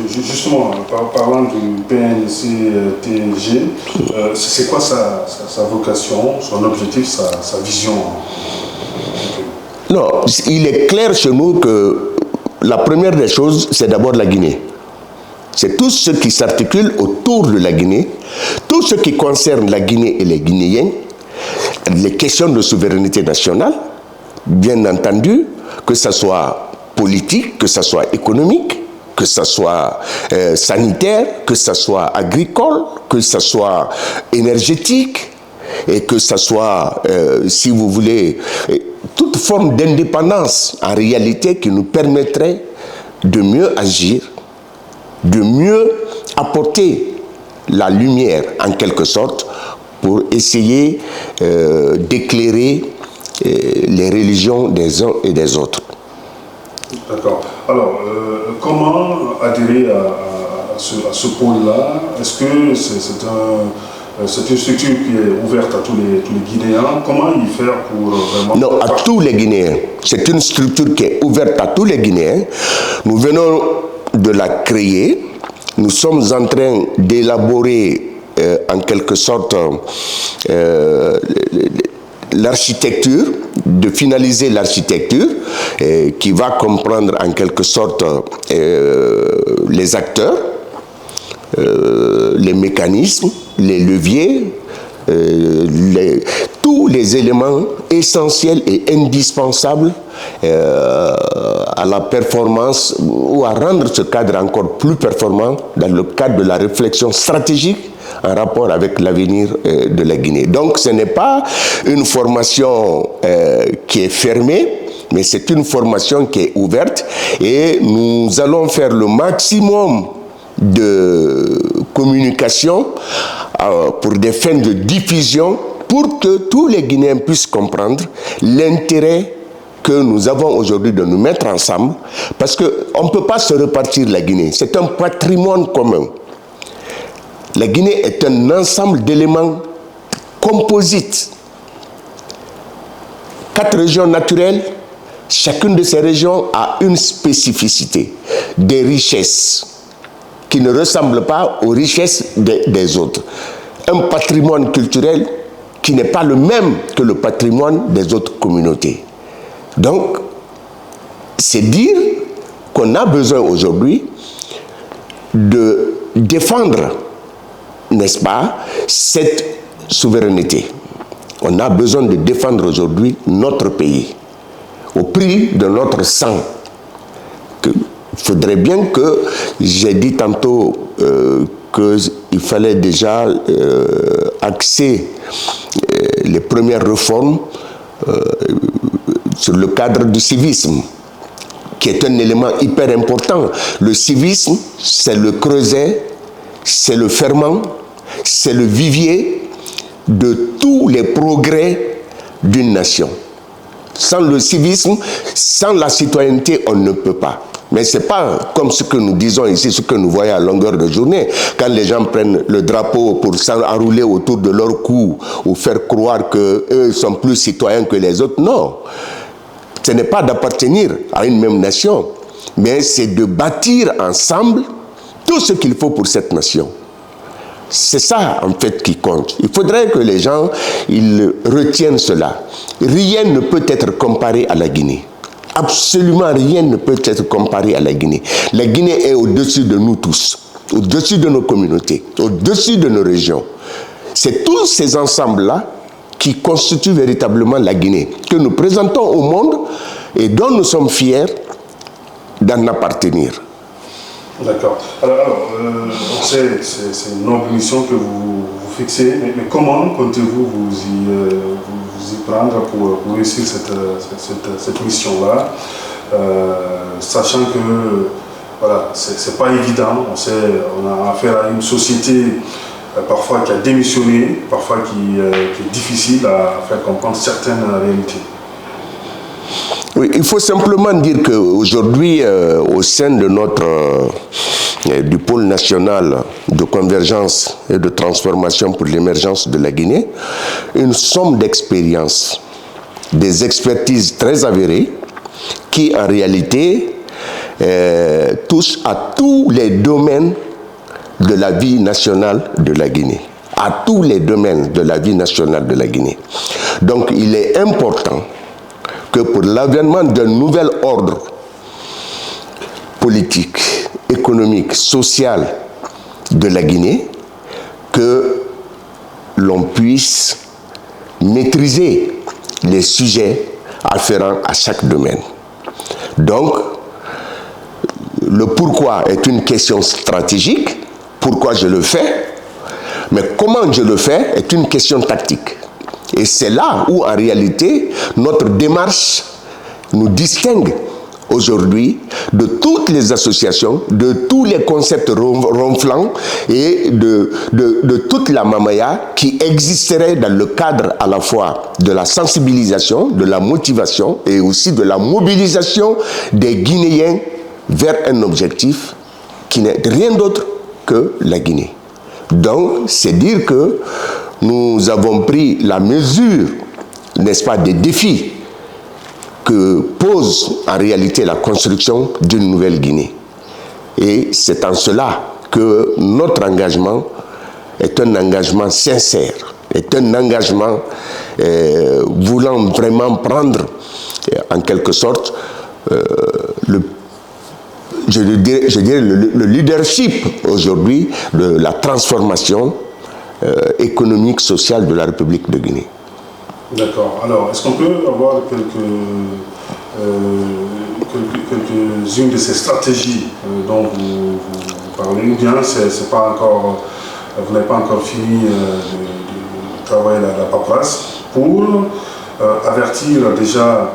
Justement, parlant du PNC-TNG, c'est quoi sa vocation, son objectif, sa vision? Non, il est clair chez nous que la première des choses, c'est d'abord la Guinée. C'est tout ce qui s'articule autour de la Guinée, tout ce qui concerne la Guinée et les Guinéens, les questions de souveraineté nationale, bien entendu, que ce soit politique, que ce soit économique, que ce soit sanitaire, que ce soit agricole, que ce soit énergétique, et que ce soit, si vous voulez, toute forme d'indépendance en réalité qui nous permettrait de mieux agir, de mieux apporter la lumière en quelque sorte pour essayer d'éclairer les religions des uns et des autres. D'accord. Alors, comment adhérer à ce pôle-là? Est-ce que c'est une structure qui est ouverte à tous les Guinéens? Comment y faire pour vraiment... Non, à tous les Guinéens. C'est une structure qui est ouverte à tous les Guinéens. Nous venons de la créer. Nous sommes en train d'élaborer en quelque sorte l'architecture, de finaliser l'architecture qui va comprendre en quelque sorte les acteurs, les mécanismes, les leviers, tous les éléments essentiels et indispensables à la performance ou à rendre ce cadre encore plus performant dans le cadre de la réflexion stratégique en rapport avec l'avenir de la Guinée. Donc ce n'est pas une formation qui est fermée, mais c'est une formation qui est ouverte et nous allons faire le maximum de communication pour des fins de diffusion pour que tous les Guinéens puissent comprendre l'intérêt que nous avons aujourd'hui de nous mettre ensemble parce qu'on ne peut pas se repartir la Guinée. C'est un patrimoine commun. La Guinée est un ensemble d'éléments composites. 4 régions naturelles, chacune de ces régions a une spécificité, des richesses qui ne ressemblent pas aux richesses des autres. Un patrimoine culturel qui n'est pas le même que le patrimoine des autres communautés. Donc, c'est dire qu'on a besoin aujourd'hui de défendre, n'est-ce pas, cette souveraineté. On a besoin de défendre aujourd'hui notre pays au prix de notre sang. Il faudrait bien que, j'ai dit tantôt qu'il fallait déjà axer les premières réformes sur le cadre du civisme, qui est un élément hyper important. Le civisme, c'est le creuset, c'est le ferment, c'est le vivier de tous les progrès d'une nation. Sans le civisme, sans la citoyenneté, on ne peut pas. Mais ce n'est pas comme ce que nous disons ici, ce que nous voyons à longueur de journée, quand les gens prennent le drapeau pour s'enrouler autour de leur cou ou faire croire qu'eux sont plus citoyens que les autres. Non, ce n'est pas d'appartenir à une même nation, mais c'est de bâtir ensemble tout ce qu'il faut pour cette nation. C'est ça, en fait, qui compte. Il faudrait que les gens ils retiennent cela. Rien ne peut être comparé à la Guinée. Absolument rien ne peut être comparé à la Guinée. La Guinée est au-dessus de nous tous, au-dessus de nos communautés, au-dessus de nos régions. C'est tous ces ensembles-là qui constituent véritablement la Guinée, que nous présentons au monde et dont nous sommes fiers d'en appartenir. D'accord. Alors on sait, c'est une noble mission que vous fixez, mais comment comptez-vous vous y prendre pour réussir cette mission-là, sachant que voilà, c'est pas évident. On sait, on a affaire à une société parfois qui a démissionné, parfois qui est difficile à faire comprendre certaines réalités. Oui, il faut simplement dire qu'aujourd'hui, au sein de du pôle national de convergence et de transformation pour l'émergence de la Guinée, une somme d'expériences, des expertises très avérées qui en réalité touche à tous les domaines de la vie nationale de la Guinée. À tous les domaines de la vie nationale de la Guinée. Donc il est important que pour l'avènement d'un nouvel ordre politique, économique, social de la Guinée, que l'on puisse maîtriser les sujets afférents à chaque domaine. Donc, le pourquoi est une question stratégique, pourquoi je le fais, mais comment je le fais est une question tactique. Et c'est là où, en réalité, notre démarche nous distingue aujourd'hui de toutes les associations, de tous les concepts ronflants et de toute la mamaya qui existerait dans le cadre à la fois de la sensibilisation, de la motivation et aussi de la mobilisation des Guinéens vers un objectif qui n'est rien d'autre que la Guinée. Donc, c'est dire que nous avons pris la mesure, n'est-ce pas, des défis que pose en réalité la construction d'une nouvelle Guinée. Et c'est en cela que notre engagement est un engagement sincère, est un engagement voulant vraiment prendre en quelque sorte je dirais le leadership aujourd'hui de la transformation économique, sociale de la République de Guinée. D'accord. Alors, est-ce qu'on peut avoir quelques-unes de ces stratégies dont vous parlez, ou bien c'est pas encore, vous n'avez pas encore fini de travailler la paperasse pour avertir déjà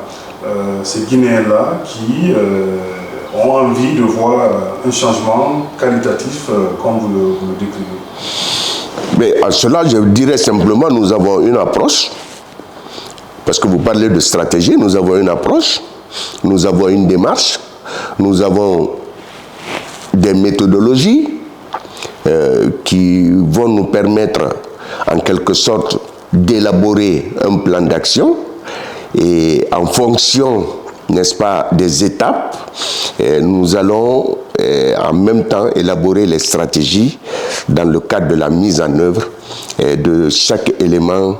ces Guinéens-là qui ont envie de voir un changement qualitatif comme vous le décrivez? Mais à cela, je dirais simplement, nous avons une approche. Parce que vous parlez de stratégie, nous avons une approche, nous avons une démarche, nous avons des méthodologies qui vont nous permettre en quelque sorte d'élaborer un plan d'action et en fonction, n'est-ce pas, des étapes, nous allons en même temps élaborer les stratégies dans le cadre de la mise en œuvre de chaque élément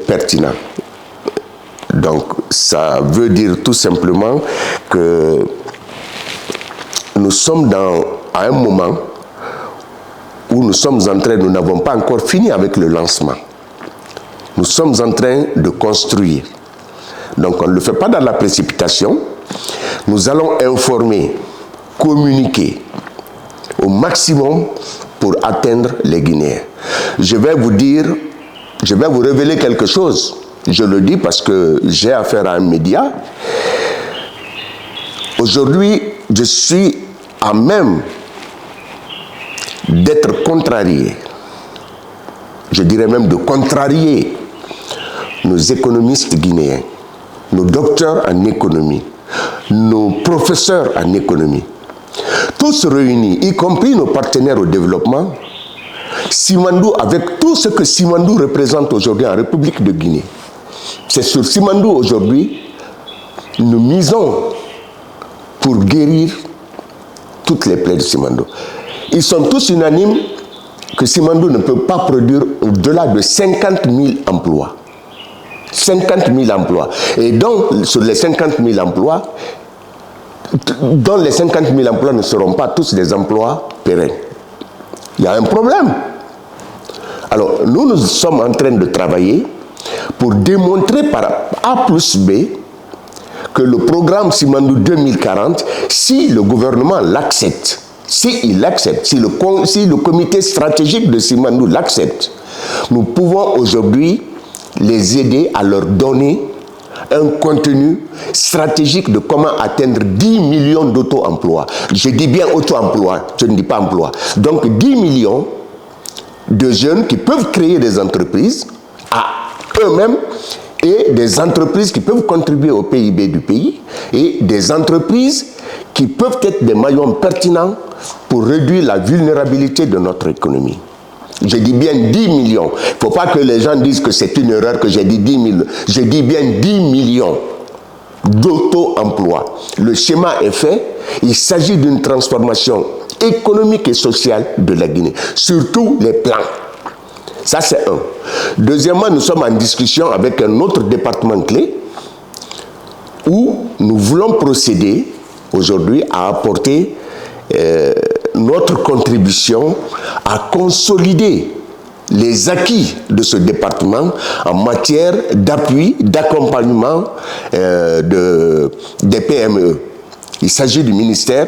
pertinent. Donc, ça veut dire tout simplement que nous sommes à un moment où nous n'avons pas encore fini avec le lancement. Nous sommes en train de construire. Donc, on ne le fait pas dans la précipitation. Nous allons informer, communiquer au maximum pour atteindre les Guinéens. Je vais vous révéler quelque chose. Je le dis parce que j'ai affaire à un média. Aujourd'hui, je suis à même d'être contrarié. Je dirais même de contrarier nos économistes guinéens, nos docteurs en économie, nos professeurs en économie. Tous réunis, y compris nos partenaires au développement, Simandou, avec tout ce que Simandou représente aujourd'hui en République de Guinée. C'est sur Simandou aujourd'hui, nous misons pour guérir toutes les plaies de Simandou. Ils sont tous unanimes que Simandou ne peut pas produire au-delà de 50 000 emplois. 50 000 emplois. Et donc, sur les 50 000 emplois, dans les 50 000 emplois ne seront pas tous des emplois pérennes. Il y a un problème. Alors, nous sommes en train de travailler pour démontrer par A plus B que le programme Simandou 2040, si le gouvernement l'accepte, s'il l'accepte, si le comité stratégique de Simandou l'accepte, nous pouvons aujourd'hui les aider à leur donner un contenu stratégique de comment atteindre 10 millions d'auto-emplois. Je dis bien auto-emploi, je ne dis pas emploi. Donc 10 millions de jeunes qui peuvent créer des entreprises à eux-mêmes et des entreprises qui peuvent contribuer au PIB du pays et des entreprises qui peuvent être des maillons pertinents pour réduire la vulnérabilité de notre économie. Je dis bien 10 millions. Il ne faut pas que les gens disent que c'est une erreur que j'ai dit 10 000. Je dis bien 10 millions. d'auto-emploi. Le schéma est fait. Il s'agit d'une transformation économique et sociale de la Guinée, sur tous les plans. Ça, c'est un. Deuxièmement, nous sommes en discussion avec un autre département clé où nous voulons procéder aujourd'hui à apporter notre contribution à consolider les acquis de ce département en matière d'appui, d'accompagnement des PME. Il s'agit du ministère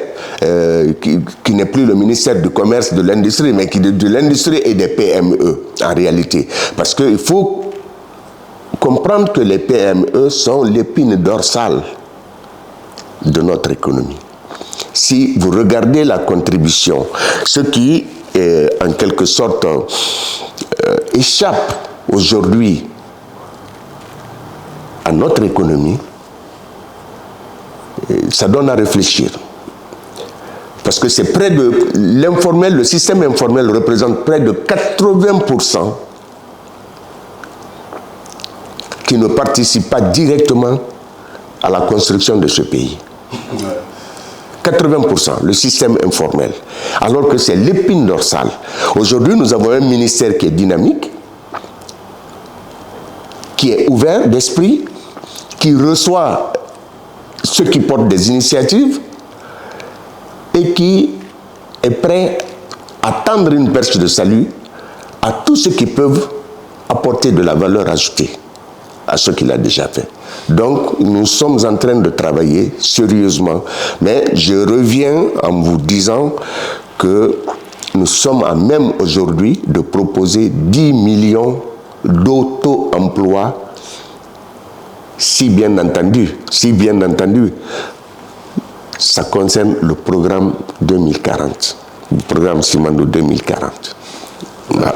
qui n'est plus le ministère du commerce, de l'industrie, mais qui de l'industrie et des PME en réalité. Parce qu'il faut comprendre que les PME sont l'épine dorsale de notre économie. Si vous regardez la contribution, ce qui en quelque sorte échappe aujourd'hui à notre économie, ça donne à réfléchir. Parce que c'est près de l'informel, le système informel représente près de 80% qui ne participent pas directement à la construction de ce pays. 80%, le système informel. Alors que c'est l'épine dorsale. Aujourd'hui, nous avons un ministère qui est dynamique, qui est ouvert d'esprit, qui reçoit ceux qui portent des initiatives et qui est prêt à tendre une perche de salut à tous ceux qui peuvent apporter de la valeur ajoutée à ce qu'il a déjà fait. Donc, nous sommes en train de travailler sérieusement, mais je reviens en vous disant que nous sommes à même aujourd'hui de proposer 10 millions d'auto-emplois si bien entendu, ça concerne le programme 2040, le programme Simandou 2040. Voilà.